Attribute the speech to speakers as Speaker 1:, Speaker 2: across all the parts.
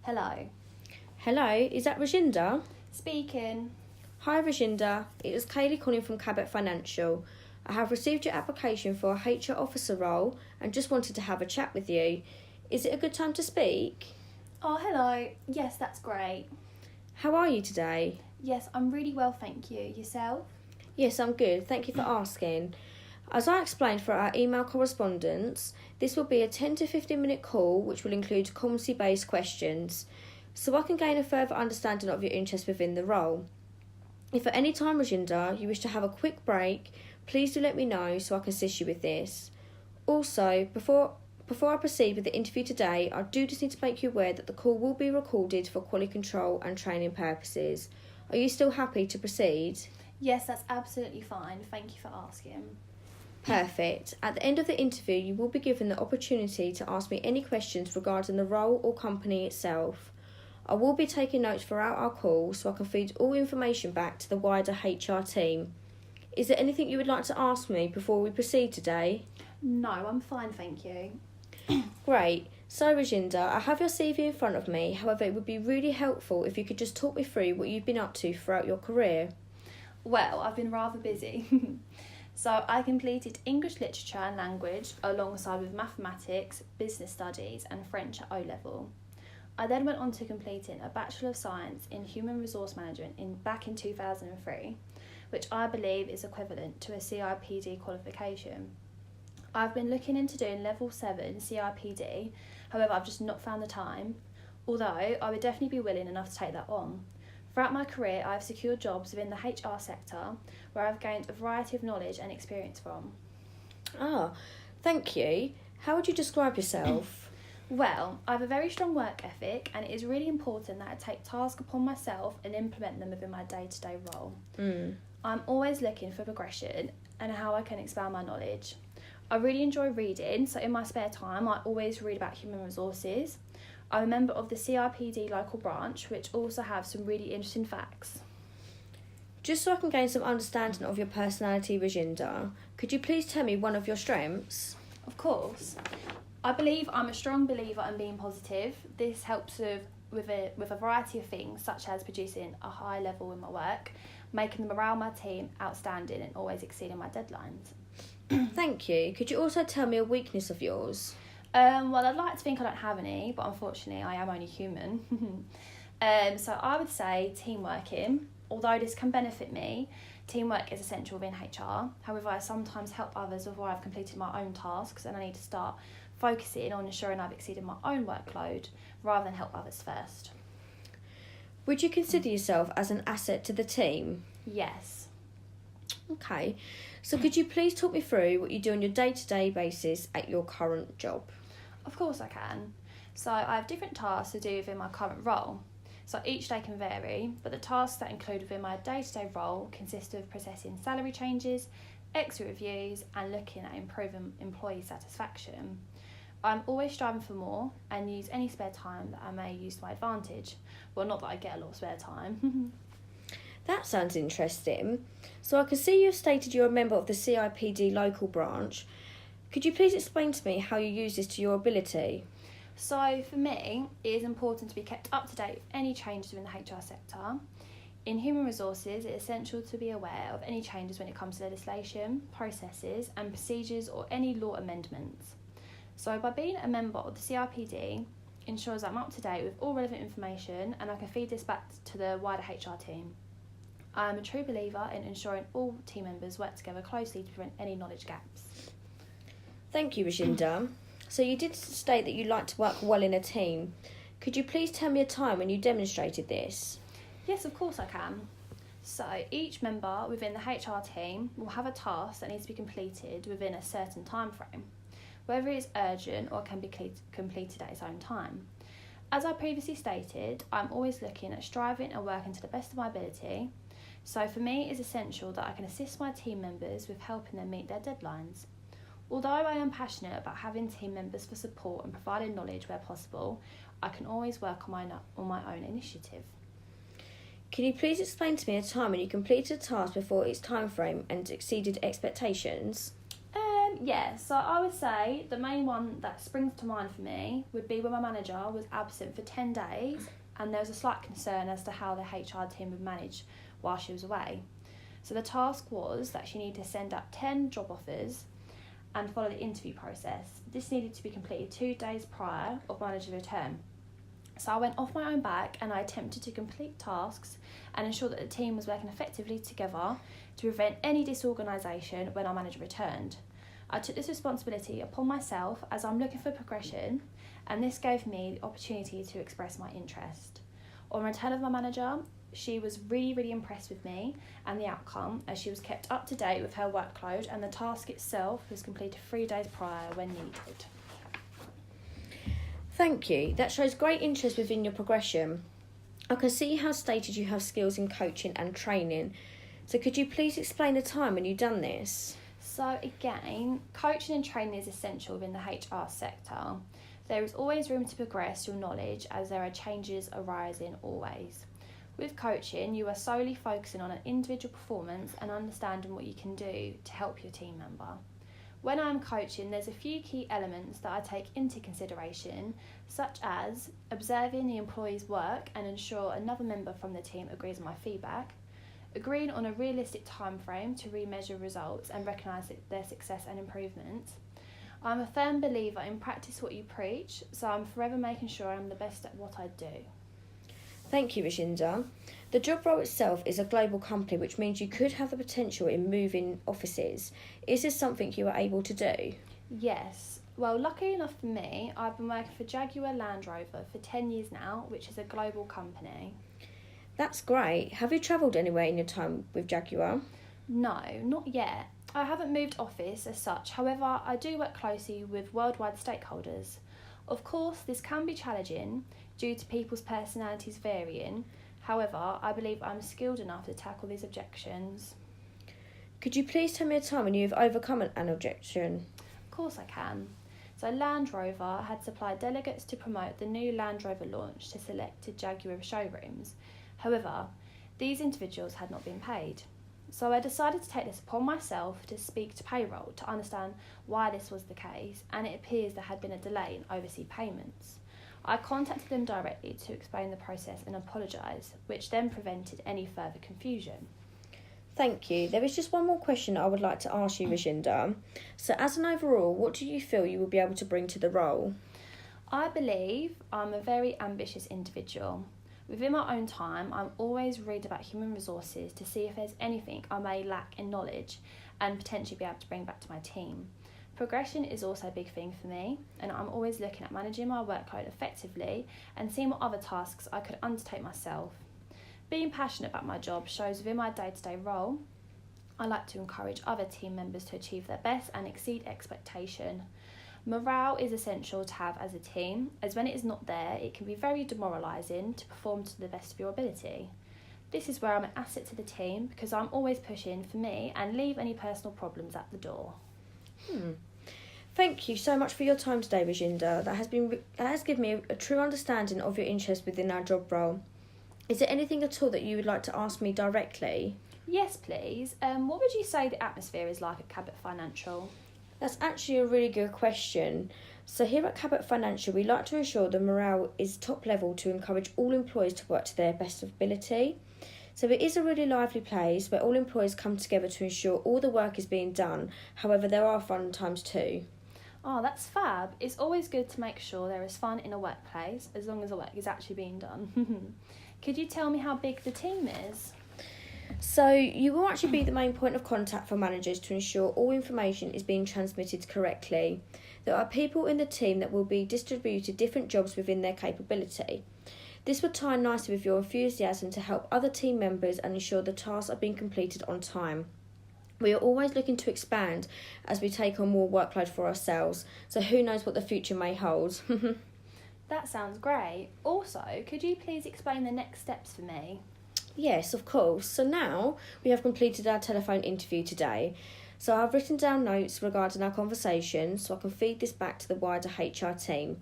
Speaker 1: Hello.
Speaker 2: Hello, is that Rajinder?
Speaker 1: Speaking.
Speaker 2: Hi Rajinder, it is Kaylee calling from Cabot Financial. I have received your application for a HR officer role and just wanted to have a chat with you. Is it a good time to speak?
Speaker 1: Oh, hello. Yes, that's great.
Speaker 2: How are you today?
Speaker 1: Yes, I'm really well, thank you. Yourself?
Speaker 2: Yes, I'm good. Thank you for asking. As I explained for our email correspondence, this will be a 10 to 15 minute call which will include competency-based questions, so I can gain a further understanding of your interest within the role. If at any time, Rajinder, you wish to have a quick break, please do let me know so I can assist you with this. Also, before I proceed with the interview today, I do just need to make you aware that the call will be recorded for quality control and training purposes. Are you still happy to proceed?
Speaker 1: Yes, that's absolutely fine. Thank you for asking.
Speaker 2: Perfect. At the end of the interview, you will be given the opportunity to ask me any questions regarding the role or company itself. I will be taking notes throughout our call so I can feed all information back to the wider HR team. Is there anything you would like to ask me before we proceed today?
Speaker 1: No, I'm fine, thank you.
Speaker 2: Great. So Rajinder, I have your CV in front of me. However, it would be really helpful if you could just talk me through what you've been up to throughout your career.
Speaker 1: Well, I've been rather busy. So I completed English literature and language alongside with mathematics, business studies and French at O-level. I then went on to completing a Bachelor of Science in Human Resource Management back in 2003, which I believe is equivalent to a CIPD qualification. I've been looking into doing level 7 CIPD, however I've just not found the time, although I would definitely be willing enough to take that on. Throughout my career, I've secured jobs within the HR sector where I've gained a variety of knowledge and experience from.
Speaker 2: Thank you. How would you describe yourself?
Speaker 1: Well, I have a very strong work ethic and it is really important that I take tasks upon myself and implement them within my day-to-day role. I'm always looking for progression and how I can expand my knowledge. I really enjoy reading, so in my spare time I always read about human resources. I'm a member of the CIPD local branch, which also have some really interesting facts.
Speaker 2: Just so I can gain some understanding of your personality, Rajinder, could you please tell me one of your strengths?
Speaker 1: Of course. I believe I'm a strong believer in being positive. This helps with a variety of things, such as producing a high level in my work, making the morale of my team outstanding and always exceeding my deadlines.
Speaker 2: Thank you. Could you also tell me a weakness of yours?
Speaker 1: Well, I'd like to think I don't have any, but unfortunately I am only human. So I would say teamworking. Although this can benefit me, teamwork is essential within HR. However, I sometimes help others before I've completed my own tasks and I need to start focusing on ensuring I've exceeded my own workload rather than help others first.
Speaker 2: Would you consider yourself as an asset to the team?
Speaker 1: Yes.
Speaker 2: Okay. So could you please talk me through what you do on your day-to-day basis at your current job?
Speaker 1: Of course I can. So I have different tasks to do within my current role. So each day can vary, but the tasks that include within my day-to-day role consist of processing salary changes, exit reviews and looking at improving employee satisfaction. I'm always striving for more and use any spare time that I may use to my advantage. Well, not that I get a lot of spare time.
Speaker 2: That sounds interesting. So I can see you've stated you're a member of the CIPD local branch. Could you please explain to me how you use this to your ability?
Speaker 1: So for me, it is important to be kept up to date with any changes within the HR sector. In human resources, it is essential to be aware of any changes when it comes to legislation, processes and procedures or any law amendments. So by being a member of the CIPD, ensures I'm up to date with all relevant information and I can feed this back to the wider HR team. I am a true believer in ensuring all team members work together closely to prevent any knowledge gaps.
Speaker 2: Thank you, Rajinder. So you did state that you like to work well in a team. Could you please tell me a time when you demonstrated this?
Speaker 1: Yes, of course I can. So each member within the HR team will have a task that needs to be completed within a certain time frame, whether it's urgent or can be completed at its own time. As I previously stated, I'm always looking at striving and working to the best of my ability. So for me, it's essential that I can assist my team members with helping them meet their deadlines. Although I am passionate about having team members for support and providing knowledge where possible, I can always work on my own initiative.
Speaker 2: Can you please explain to me a time when you completed a task before its time frame and exceeded expectations?
Speaker 1: Yeah, so I would say the main one that springs to mind for me would be when my manager was absent for 10 days and there was a slight concern as to how the HR team would manage while she was away. So the task was that she needed to send out 10 job offers and follow the interview process. This needed to be completed 2 days prior of my manager's return. So I went off my own back and I attempted to complete tasks and ensure that the team was working effectively together to prevent any disorganisation when our manager returned. I took this responsibility upon myself as I'm looking for progression, and this gave me the opportunity to express my interest. On return of my manager, she was really impressed with me and the outcome, as she was kept up to date with her workload and the task itself was completed 3 days prior when needed.
Speaker 2: Thank you. That shows great interest within your progression. I can see how stated you have skills in coaching and training. So could you please explain a time when you've done this?
Speaker 1: So again, coaching and training is essential within the HR sector. There is always room to progress your knowledge as there are changes arising always. With coaching, you are solely focusing on an individual performance and understanding what you can do to help your team member. When I'm coaching, there's a few key elements that I take into consideration, such as observing the employee's work and ensure another member from the team agrees on my feedback, agreeing on a realistic time frame to remeasure results and recognise their success and improvement. I'm a firm believer in practice what you preach, so I'm forever making sure I'm the best at what I do.
Speaker 2: Thank you, Rajinder. The job role itself is a global company, which means you could have the potential in moving offices. Is this something you are able to do?
Speaker 1: Yes. Well, lucky enough for me, I've been working for Jaguar Land Rover for 10 years now, which is a global company.
Speaker 2: That's great. Have you travelled anywhere in your time with Jaguar?
Speaker 1: No, not yet. I haven't moved office as such, however, I do work closely with worldwide stakeholders. Of course, this can be challenging due to people's personalities varying. However, I believe I'm skilled enough to tackle these objections.
Speaker 2: Could you please tell me a time when you have overcome an objection?
Speaker 1: Of course I can. So Land Rover had supplied delegates to promote the new Land Rover launch to selected Jaguar showrooms. However, these individuals had not been paid. So I decided to take this upon myself to speak to payroll to understand why this was the case, and it appears there had been a delay in overseas payments. I contacted them directly to explain the process and apologise, which then prevented any further confusion.
Speaker 2: Thank you. There is just one more question I would like to ask you, Rajinder. So as an overall, what do you feel you will be able to bring to the role?
Speaker 1: I believe I'm a very ambitious individual. Within my own time, I'm always read about human resources to see if there's anything I may lack in knowledge and potentially be able to bring back to my team. Progression is also a big thing for me, and I'm always looking at managing my workload effectively and seeing what other tasks I could undertake myself. Being passionate about my job shows within my day-to-day role. I like to encourage other team members to achieve their best and exceed expectation. Morale is essential to have as a team, as when it is not there, it can be very demoralising to perform to the best of your ability. This is where I'm an asset to the team because I'm always pushing for me and leave any personal problems at the door.
Speaker 2: Thank you so much for your time today, Rajinder. That has given me a true understanding of your interest within our job role. Is there anything at all that you would like to ask me directly?
Speaker 1: Yes, please. What would you say the atmosphere is like at Cabot Financial?
Speaker 2: That's actually a really good question. So here at Cabot Financial, we like to ensure the morale is top level to encourage all employees to work to their best ability. So it is a really lively place where all employees come together to ensure all the work is being done. However, there are fun times too.
Speaker 1: Oh, that's fab. It's always good to make sure there is fun in a workplace, as long as the work is actually being done. Could you tell me how big the team is?
Speaker 2: So you will actually be the main point of contact for managers to ensure all information is being transmitted correctly. There are people in the team that will be distributed different jobs within their capability. This would tie nicely with your enthusiasm to help other team members and ensure the tasks are being completed on time. We are always looking to expand as we take on more workload for ourselves, so who knows what the future may hold.
Speaker 1: That sounds great. Also, could you please explain the next steps for me?
Speaker 2: Yes, of course. So now we have completed our telephone interview today. So I've written down notes regarding our conversation so I can feed this back to the wider HR team.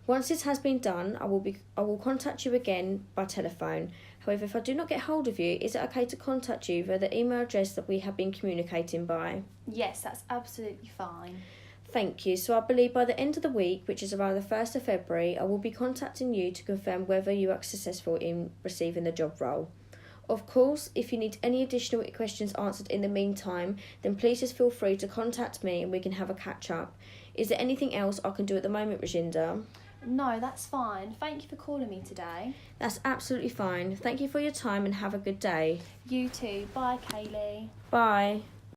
Speaker 2: Once this has been done, I will contact you again by telephone. However, if I do not get hold of you, is it okay to contact you via the email address that we have been communicating by?
Speaker 1: Yes, that's absolutely fine.
Speaker 2: Thank you. So I believe by the end of the week, which is around the 1st of February, I will be contacting you to confirm whether you are successful in receiving the job role. Of course, if you need any additional questions answered in the meantime, then please just feel free to contact me and we can have a catch up. Is there anything else I can do at the moment, Rajinder?
Speaker 1: No, that's fine. Thank you for calling me today.
Speaker 2: That's absolutely fine. Thank you for your time and have a good day.
Speaker 1: You too. Bye, Kaylee.
Speaker 2: Bye.